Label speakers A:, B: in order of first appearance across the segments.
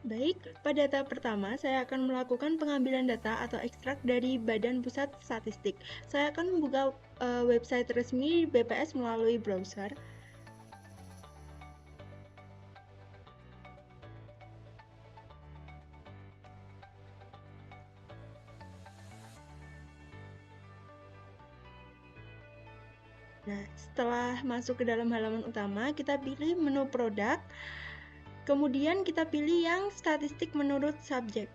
A: Baik, pada tahap pertama saya akan melakukan pengambilan data atau ekstrak dari Badan Pusat Statistik. Saya akan membuka website resmi BPS melalui browser. Nah, setelah masuk ke dalam halaman utama, kita pilih menu produk. Kemudian kita pilih yang statistik menurut subjek.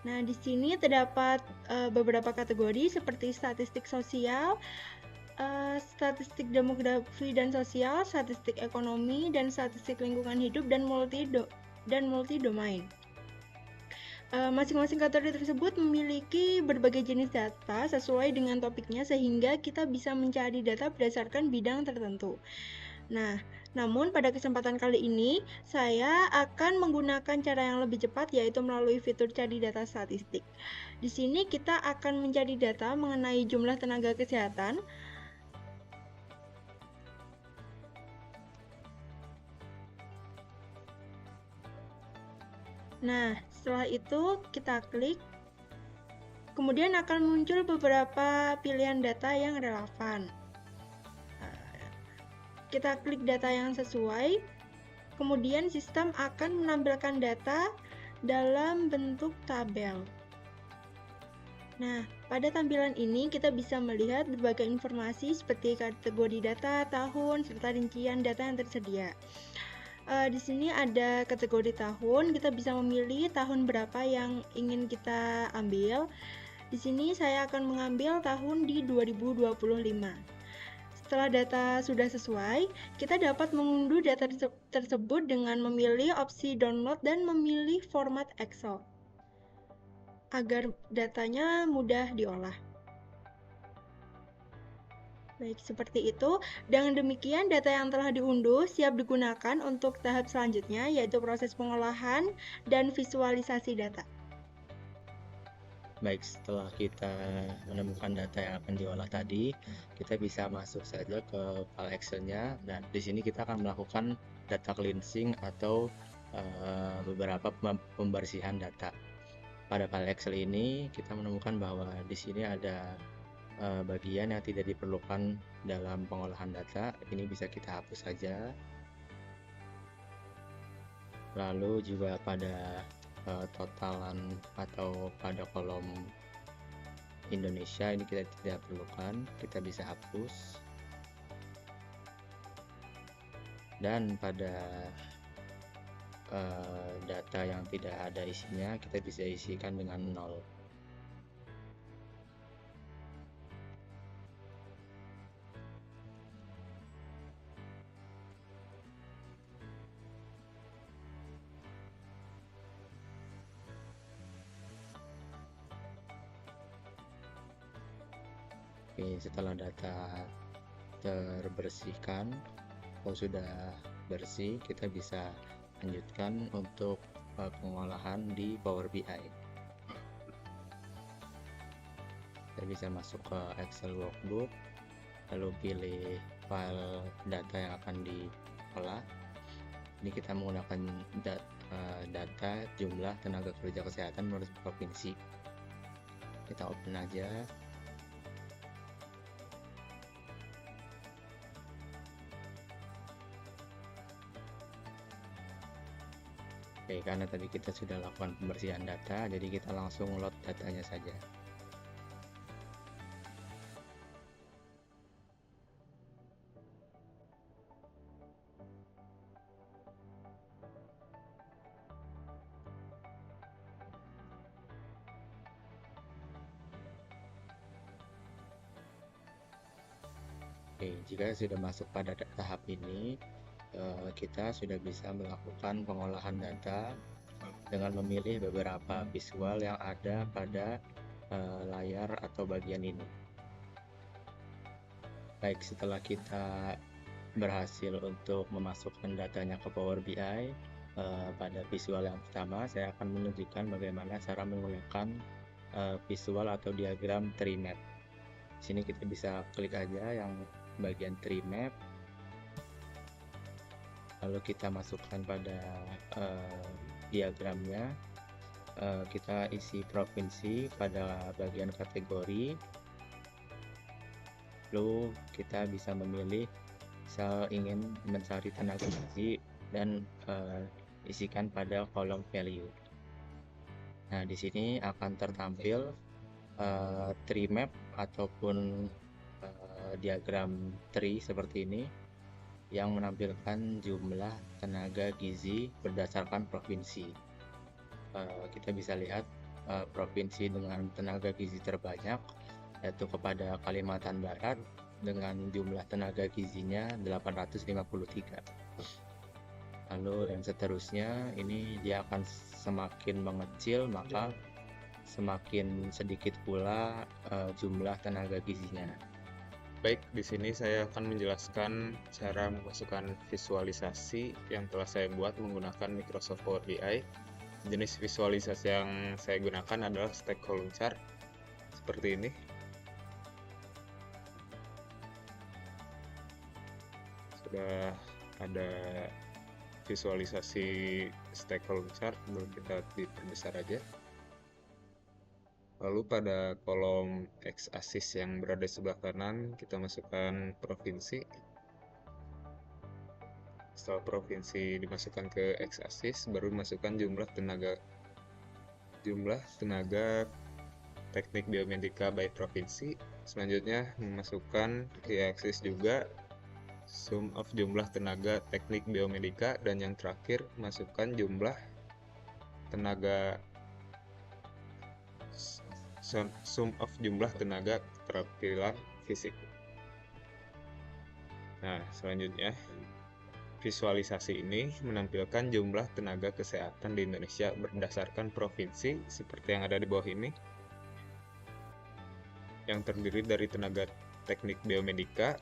A: Nah, di sini terdapat beberapa kategori seperti statistik sosial, statistik demografi dan sosial, statistik ekonomi, dan statistik lingkungan hidup dan multi domain. Masing-masing kategori tersebut memiliki berbagai jenis data sesuai dengan topiknya sehingga kita bisa mencari data berdasarkan bidang tertentu. Nah, namun pada kesempatan kali ini saya akan menggunakan cara yang lebih cepat yaitu melalui fitur cari data statistik. Di sini kita akan mencari data mengenai jumlah tenaga kesehatan. Nah, setelah itu kita klik. Kemudian akan muncul beberapa pilihan data yang relevan. Kita klik data yang sesuai, kemudian sistem akan menampilkan data dalam bentuk tabel. Nah, pada tampilan ini kita bisa melihat berbagai informasi seperti kategori data, tahun, serta rincian data yang tersedia. Di sini ada kategori tahun, kita bisa memilih tahun berapa yang ingin kita ambil. Di sini saya akan mengambil tahun di 2025. Setelah data sudah sesuai, kita dapat mengunduh data tersebut dengan memilih opsi download dan memilih format Excel agar datanya mudah diolah. Baik, seperti itu. Dengan demikian, data yang telah diunduh siap digunakan untuk tahap selanjutnya, yaitu proses pengolahan dan visualisasi data.
B: Baik, setelah kita menemukan data yang akan diolah tadi, kita bisa masuk saja ke file Excel-nya. Dan di sini kita akan melakukan data cleansing atau beberapa pembersihan data. Pada file Excel ini kita menemukan bahwa di sini ada bagian yang tidak diperlukan dalam pengolahan data. Ini bisa kita hapus saja. Lalu juga pada totalan atau pada kolom Indonesia ini kita tidak perlukan, kita bisa hapus. Dan pada data yang tidak ada isinya kita bisa isikan dengan 0. Oke, setelah data terbersihkan atau sudah bersih, kita bisa lanjutkan untuk pengolahan di Power BI. Kita bisa masuk ke Excel workbook, lalu pilih file data yang akan diolah. Ini kita menggunakan data jumlah tenaga kerja kesehatan menurut provinsi. Kita open aja. Oke, karena tadi kita sudah lakukan pembersihan data, jadi kita langsung load datanya saja. Oke, jika sudah masuk pada tahap ini, kita sudah bisa melakukan pengolahan data dengan memilih beberapa visual yang ada pada layar atau bagian ini. Baik, setelah kita berhasil untuk memasukkan datanya ke Power BI, pada visual yang pertama saya akan menunjukkan bagaimana cara menggunakan visual atau diagram tree map. Di sini kita bisa klik aja yang bagian tree map. lalu kita masukkan pada diagramnya. Kita isi provinsi pada bagian kategori, lalu kita bisa memilih misal ingin mencari tenaga gizi dan isikan pada kolom value. Nah, di sini akan tertampil tree map ataupun diagram tree seperti ini yang menampilkan jumlah tenaga gizi berdasarkan provinsi. Kita bisa lihat provinsi dengan tenaga gizi terbanyak yaitu kepada Kalimantan Barat dengan jumlah tenaga gizinya 853. Lalu dan seterusnya, ini dia akan semakin mengecil, maka semakin sedikit pula jumlah tenaga gizinya.
C: Baik, di sini saya akan menjelaskan cara memasukkan visualisasi yang telah saya buat menggunakan Microsoft Power BI. Jenis visualisasi yang saya gunakan adalah stack column chart seperti ini. Sudah ada visualisasi stack column chart, lalu kita diperbesar aja. Lalu pada kolom x-axis yang berada di sebelah kanan, kita masukkan provinsi. Setelah provinsi dimasukkan ke x-axis, baru masukkan jumlah tenaga teknik biomedika by provinsi. Selanjutnya memasukkan ke y-axis juga sum of jumlah tenaga teknik biomedika, dan yang terakhir masukkan jumlah tenaga sum of jumlah tenaga keterampilan fisik. Nah, selanjutnya visualisasi ini menampilkan jumlah tenaga kesehatan di Indonesia berdasarkan provinsi seperti yang ada di bawah ini, yang terdiri dari tenaga teknik biomedika,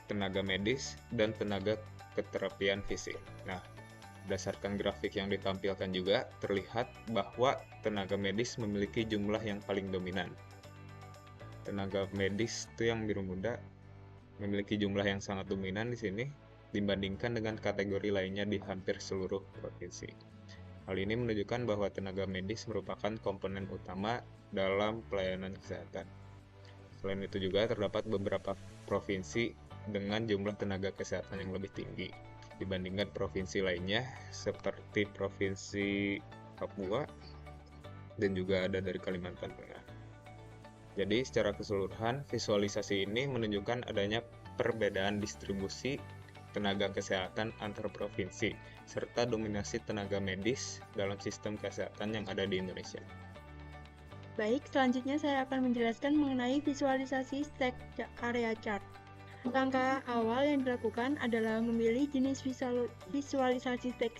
C: tenaga medis, dan tenaga keterapian fisik. Nah, berdasarkan grafik yang ditampilkan juga terlihat bahwa tenaga medis memiliki jumlah yang paling dominan. Tenaga medis itu yang biru muda memiliki jumlah yang sangat dominan di sini dibandingkan dengan kategori lainnya di hampir seluruh provinsi. Hal ini menunjukkan bahwa tenaga medis merupakan komponen utama dalam pelayanan kesehatan. Selain itu juga terdapat beberapa provinsi dengan jumlah tenaga kesehatan yang lebih tinggi dibandingkan provinsi lainnya seperti Provinsi Papua dan juga ada dari Kalimantan Tengah. Jadi secara keseluruhan visualisasi ini menunjukkan adanya perbedaan distribusi tenaga kesehatan antar provinsi serta dominasi tenaga medis dalam sistem kesehatan yang ada di Indonesia.
A: Baik, selanjutnya saya akan menjelaskan mengenai visualisasi stack area chart. Langkah awal yang dilakukan adalah memilih jenis visualisasi stack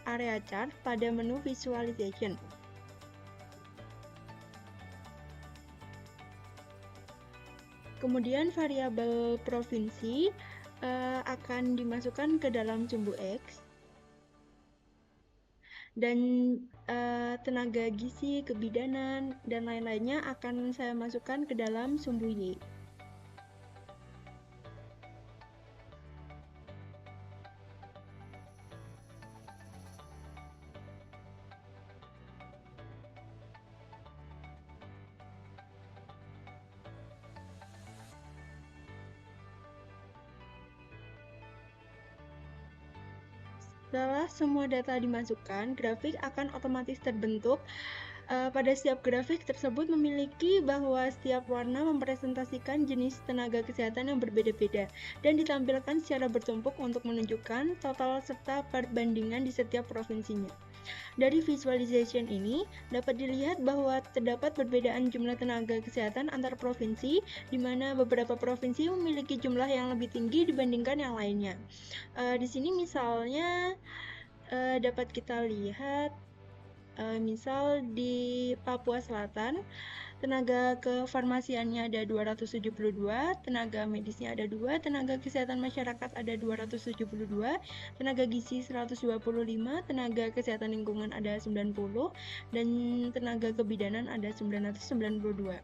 A: area chart pada menu visualization. Kemudian variabel provinsi akan dimasukkan ke dalam sumbu X, dan tenaga gizi, kebidanan, dan lain-lainnya akan saya masukkan ke dalam sumbu Y. Setelah semua data dimasukkan, grafik akan otomatis terbentuk. Pada setiap grafik tersebut memiliki bahwa setiap warna mempresentasikan jenis tenaga kesehatan yang berbeda-beda dan ditampilkan secara bertumpuk untuk menunjukkan total serta perbandingan di setiap provinsinya. Dari visualization ini dapat dilihat bahwa terdapat perbedaan jumlah tenaga kesehatan antar provinsi, di mana beberapa provinsi memiliki jumlah yang lebih tinggi dibandingkan yang lainnya. Di sini misalnya dapat kita lihat misal di Papua Selatan tenaga kefarmasiannya ada 272, tenaga medisnya ada 2, tenaga kesehatan masyarakat ada 272, tenaga gizi 125, tenaga kesehatan lingkungan ada 90, dan tenaga kebidanan ada 992.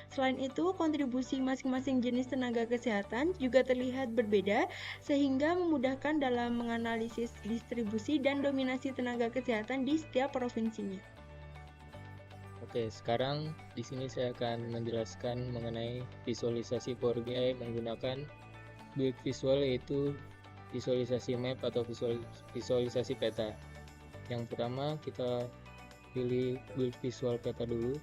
A: Selain itu, kontribusi masing-masing jenis tenaga kesehatan juga terlihat berbeda sehingga memudahkan dalam menganalisis distribusi dan dominasi tenaga kesehatan di setiap provinsinya.
D: Oke, sekarang di sini saya akan menjelaskan mengenai visualisasi Power BI menggunakan build visual, yaitu visualisasi map atau visualisasi peta. Yang pertama kita pilih build visual peta dulu.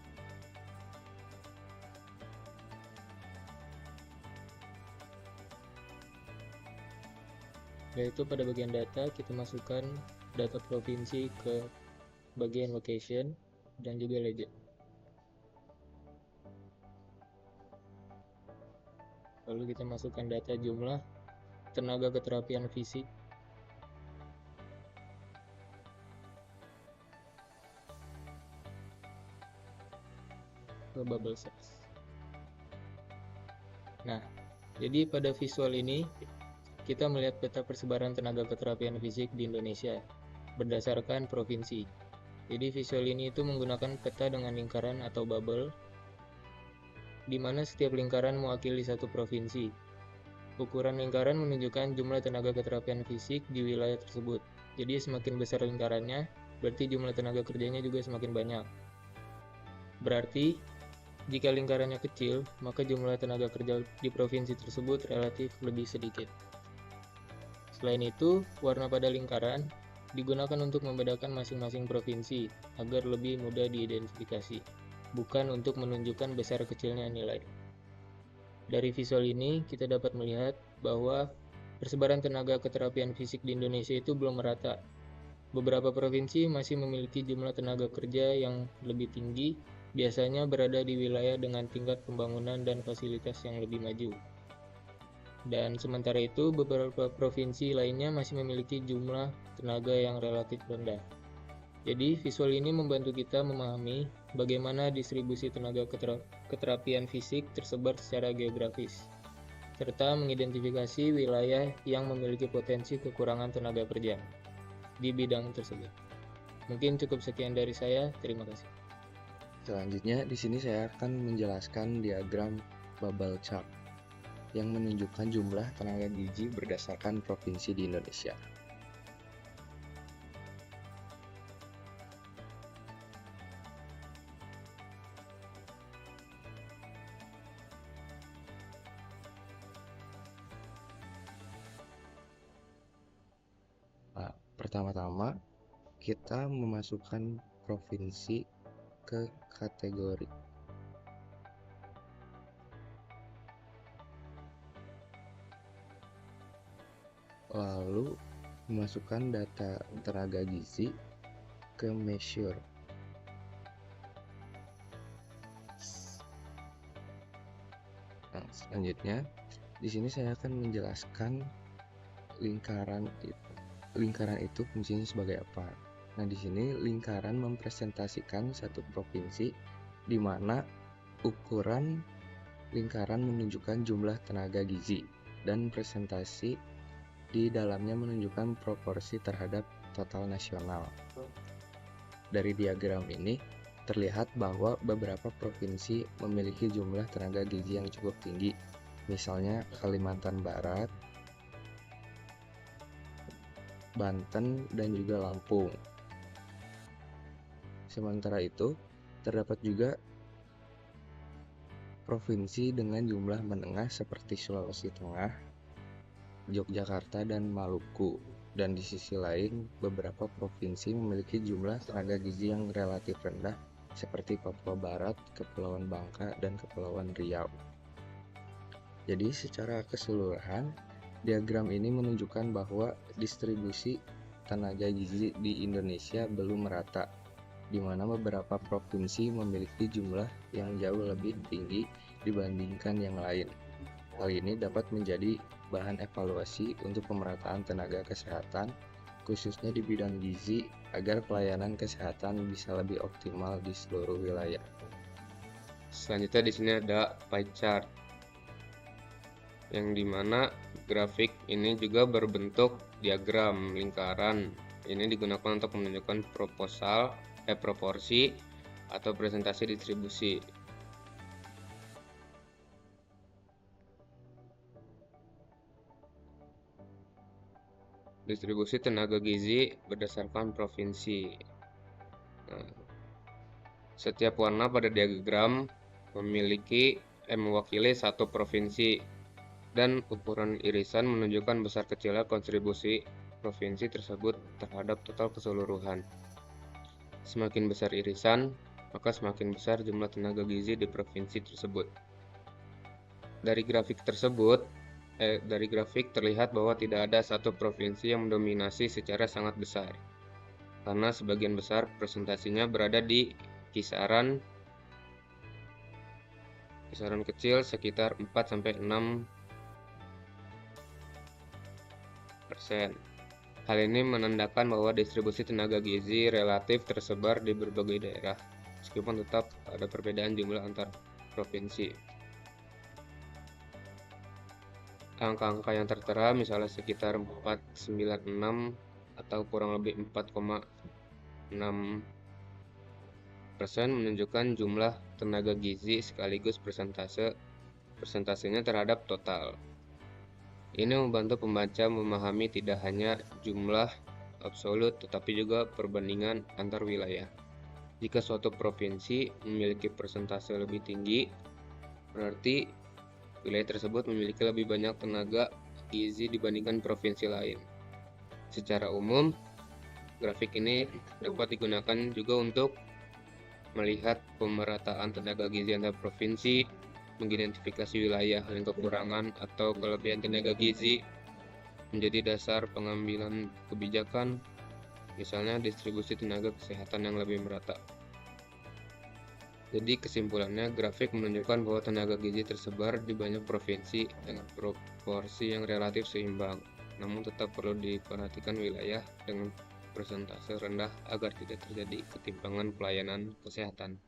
D: Yaitu pada bagian data kita masukkan data provinsi ke bagian location dan juga legend. Lalu kita masukkan data jumlah tenaga keterapian fisik, ke bubble size. Nah, jadi pada visual ini kita melihat peta persebaran tenaga keterapian fisik di Indonesia berdasarkan provinsi. Jadi visual ini itu menggunakan peta dengan lingkaran atau bubble, di mana setiap lingkaran mewakili satu provinsi. Ukuran lingkaran menunjukkan jumlah tenaga keterapian fisik di wilayah tersebut. Jadi semakin besar lingkarannya, berarti jumlah tenaga kerjanya juga semakin banyak. Berarti jika lingkarannya kecil, maka jumlah tenaga kerja di provinsi tersebut relatif lebih sedikit. Selain itu, warna pada lingkaran digunakan untuk membedakan masing-masing provinsi agar lebih mudah diidentifikasi, bukan untuk menunjukkan besar kecilnya nilai. Dari visual ini, kita dapat melihat bahwa persebaran tenaga keterapian fisik di Indonesia itu belum merata. Beberapa provinsi masih memiliki jumlah tenaga kerja yang lebih tinggi, biasanya berada di wilayah dengan tingkat pembangunan dan fasilitas yang lebih maju. Dan sementara itu, beberapa provinsi lainnya masih memiliki jumlah tenaga yang relatif rendah. Jadi, visual ini membantu kita memahami bagaimana distribusi tenaga keterapian fisik tersebar secara geografis, serta mengidentifikasi wilayah yang memiliki potensi kekurangan tenaga kerja di bidang tersebut. Mungkin cukup sekian dari saya. Terima kasih.
B: Selanjutnya, di sini saya akan menjelaskan diagram bubble chart yang menunjukkan jumlah tenaga gizi berdasarkan provinsi di Indonesia. Nah, pertama-tama kita memasukkan provinsi ke kategori. Lalu memasukkan data tenaga gizi ke measure. Nah, selanjutnya di sini saya akan menjelaskan lingkaran itu fungsinya sebagai apa. Nah, di sini lingkaran mempresentasikan satu provinsi di mana ukuran lingkaran menunjukkan jumlah tenaga gizi dan presentasi di dalamnya menunjukkan proporsi terhadap total nasional. Dari diagram ini terlihat bahwa beberapa provinsi memiliki jumlah tenaga gizi yang cukup tinggi, misalnya Kalimantan Barat, Banten, dan juga Lampung. Sementara itu, terdapat juga provinsi dengan jumlah menengah seperti Sulawesi Tengah, Yogyakarta, dan Maluku. Dan di sisi lain, beberapa provinsi memiliki jumlah tenaga gizi yang relatif rendah seperti Papua Barat, Kepulauan Bangka, dan Kepulauan Riau. Jadi secara keseluruhan, diagram ini menunjukkan bahwa distribusi tenaga gizi di Indonesia belum merata, di mana beberapa provinsi memiliki jumlah yang jauh lebih tinggi dibandingkan yang lain. Hal ini dapat menjadi bahan evaluasi untuk pemerataan tenaga kesehatan, khususnya di bidang gizi, agar pelayanan kesehatan bisa lebih optimal di seluruh wilayah.
E: Selanjutnya di sini ada pie chart, yang dimana grafik ini juga berbentuk diagram lingkaran. Ini digunakan untuk menunjukkan proporsi atau presentasi distribusi. Distribusi tenaga gizi berdasarkan provinsi. Nah, setiap warna pada diagram mewakili satu provinsi, dan ukuran irisan menunjukkan besar kecilnya kontribusi provinsi tersebut terhadap total keseluruhan. Semakin besar irisan, maka semakin besar jumlah tenaga gizi di provinsi tersebut. Dari grafik terlihat bahwa tidak ada satu provinsi yang mendominasi secara sangat besar, karena sebagian besar presentasinya berada di kisaran kecil sekitar 4-6%. Hal ini menandakan bahwa distribusi tenaga gizi relatif tersebar di berbagai daerah, meskipun tetap ada perbedaan jumlah antar provinsi. Angka-angka yang tertera misalnya sekitar 496 atau kurang lebih 4,6% menunjukkan jumlah tenaga gizi sekaligus persentasenya terhadap total. Ini membantu pembaca memahami tidak hanya jumlah absolut tetapi juga perbandingan antar wilayah. Jika suatu provinsi memiliki persentase lebih tinggi, berarti wilayah tersebut memiliki lebih banyak tenaga gizi dibandingkan provinsi lain. Secara umum, grafik ini dapat digunakan juga untuk melihat pemerataan tenaga gizi antar provinsi, mengidentifikasi wilayah yang kekurangan atau kelebihan tenaga gizi, menjadi dasar pengambilan kebijakan, misalnya distribusi tenaga kesehatan yang lebih merata. Jadi kesimpulannya, grafik menunjukkan bahwa tenaga gizi tersebar di banyak provinsi dengan proporsi yang relatif seimbang, namun tetap perlu diperhatikan wilayah dengan persentase rendah agar tidak terjadi ketimpangan pelayanan kesehatan.